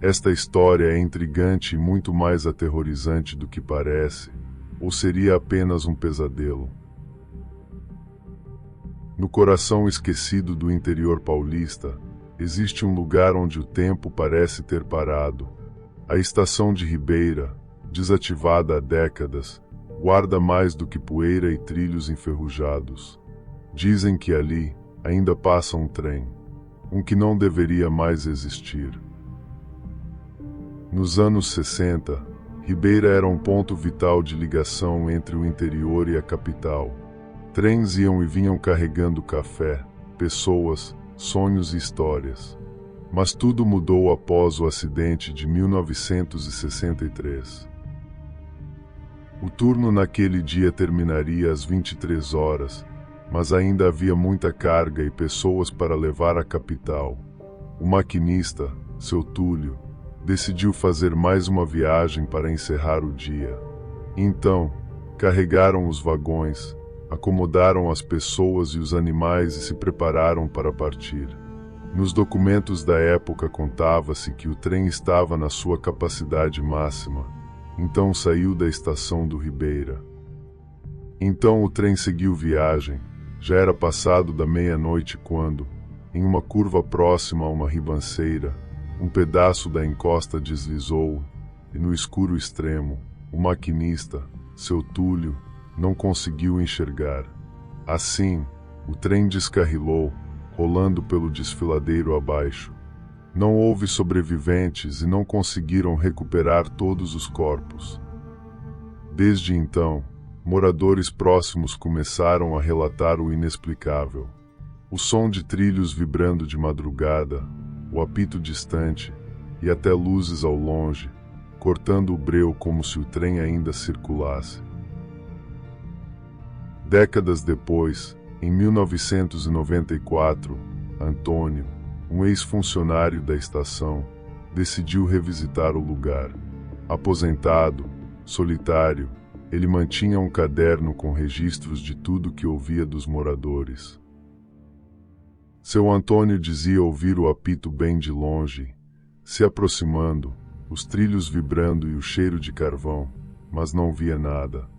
Esta história é intrigante e muito mais aterrorizante do que parece, ou seria apenas um pesadelo? No coração esquecido do interior paulista, existe um lugar onde o tempo parece ter parado. A estação de Ribeira, desativada há décadas, guarda mais do que poeira e trilhos enferrujados. Dizem que ali ainda passa um trem, um que não deveria mais existir. Nos anos 60, Ribeira era um ponto vital de ligação entre o interior e a capital. Trens iam e vinham carregando café, pessoas, sonhos e histórias. Mas tudo mudou após o acidente de 1963. O turno naquele dia terminaria às 23 horas, mas ainda havia muita carga e pessoas para levar à capital. O maquinista, seu Túlio, decidiu fazer mais uma viagem para encerrar o dia. Então, carregaram os vagões, acomodaram as pessoas e os animais e se prepararam para partir. Nos documentos da época contava-se que o trem estava na sua capacidade máxima, então saiu da estação do Ribeira. Então o trem seguiu viagem, já era passado da meia-noite quando, em uma curva próxima a uma ribanceira, um pedaço da encosta deslizou, e no escuro extremo, o maquinista, seu Túlio, não conseguiu enxergar. Assim, o trem descarrilou, rolando pelo desfiladeiro abaixo. Não houve sobreviventes e não conseguiram recuperar todos os corpos. Desde então, moradores próximos começaram a relatar o inexplicável. O som de trilhos vibrando de madrugada, o apito distante e até luzes ao longe, cortando o breu como se o trem ainda circulasse. Décadas depois, em 1994, Antônio, um ex-funcionário da estação, decidiu revisitar o lugar. Aposentado, solitário, ele mantinha um caderno com registros de tudo que ouvia dos moradores. Seu Antônio dizia ouvir o apito bem de longe, se aproximando, os trilhos vibrando e o cheiro de carvão, mas não via nada.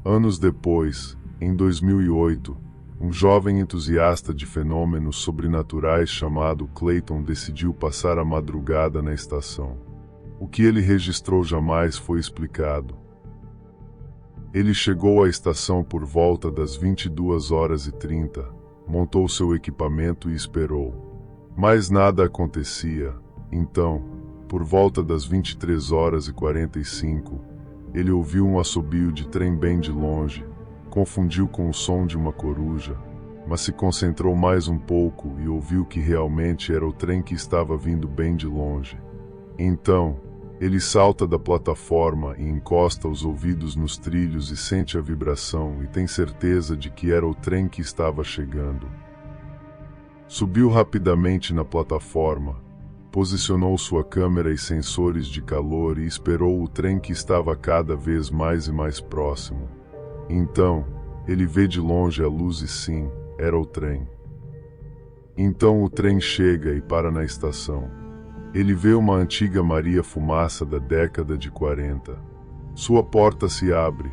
Anos depois, em 2008, um jovem entusiasta de fenômenos sobrenaturais chamado Clayton decidiu passar a madrugada na estação. O que ele registrou jamais foi explicado. Ele chegou à estação por volta das 22h30, montou seu equipamento e esperou. Mas nada acontecia. Então, por volta das 23h45, ele ouviu um assobio de trem bem de longe, confundiu com o som de uma coruja, mas se concentrou mais um pouco e ouviu que realmente era o trem que estava vindo bem de longe. Então, ele salta da plataforma e encosta os ouvidos nos trilhos e sente a vibração e tem certeza de que era o trem que estava chegando. Subiu rapidamente na plataforma, posicionou sua câmera e sensores de calor e esperou o trem que estava cada vez mais e mais próximo. Então, ele vê de longe a luz e sim, era o trem. Então o trem chega e para na estação. Ele vê uma antiga Maria Fumaça da década de 40. Sua porta se abre.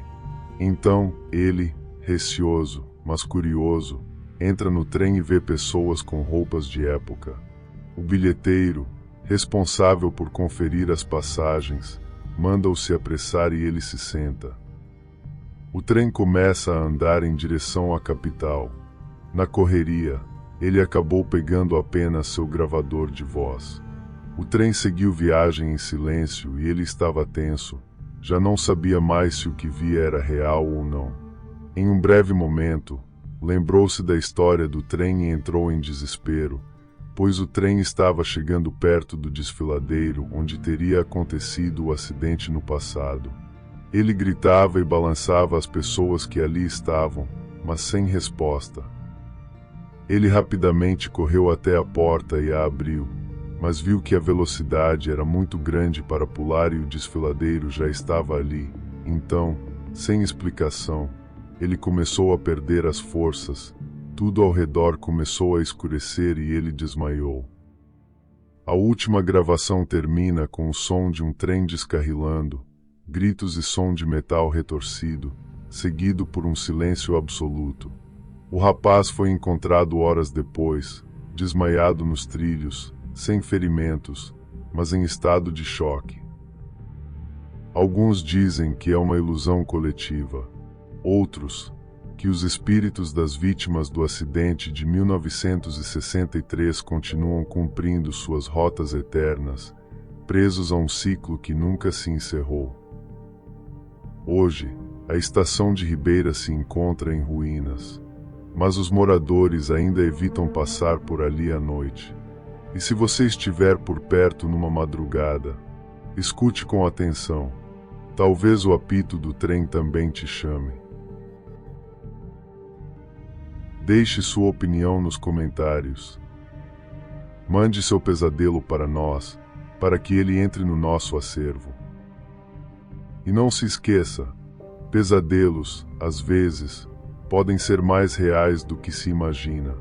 Então, ele, receoso, mas curioso, entra no trem e vê pessoas com roupas de época. O bilheteiro, responsável por conferir as passagens, manda-o se apressar e ele se senta. O trem começa a andar em direção à capital. Na correria, ele acabou pegando apenas seu gravador de voz. O trem seguiu viagem em silêncio e ele estava tenso. Já não sabia mais se o que via era real ou não. Em um breve momento, lembrou-se da história do trem e entrou em desespero, pois o trem estava chegando perto do desfiladeiro onde teria acontecido o acidente no passado. Ele gritava e balançava as pessoas que ali estavam, mas sem resposta. Ele rapidamente correu até a porta e a abriu, mas viu que a velocidade era muito grande para pular e o desfiladeiro já estava ali. Então, sem explicação, ele começou a perder as forças, tudo ao redor começou a escurecer e ele desmaiou. A última gravação termina com o som de um trem descarrilando, gritos e som de metal retorcido, seguido por um silêncio absoluto. O rapaz foi encontrado horas depois, desmaiado nos trilhos, sem ferimentos, mas em estado de choque. Alguns dizem que é uma ilusão coletiva. Outros, que os espíritos das vítimas do acidente de 1963 continuam cumprindo suas rotas eternas, presos a um ciclo que nunca se encerrou. Hoje, a estação de Ribeira se encontra em ruínas, mas os moradores ainda evitam passar por ali à noite. E se você estiver por perto numa madrugada, escute com atenção. Talvez o apito do trem também te chame. Deixe sua opinião nos comentários. Mande seu pesadelo para nós, para que ele entre no nosso acervo. E não se esqueça, pesadelos, às vezes, podem ser mais reais do que se imagina.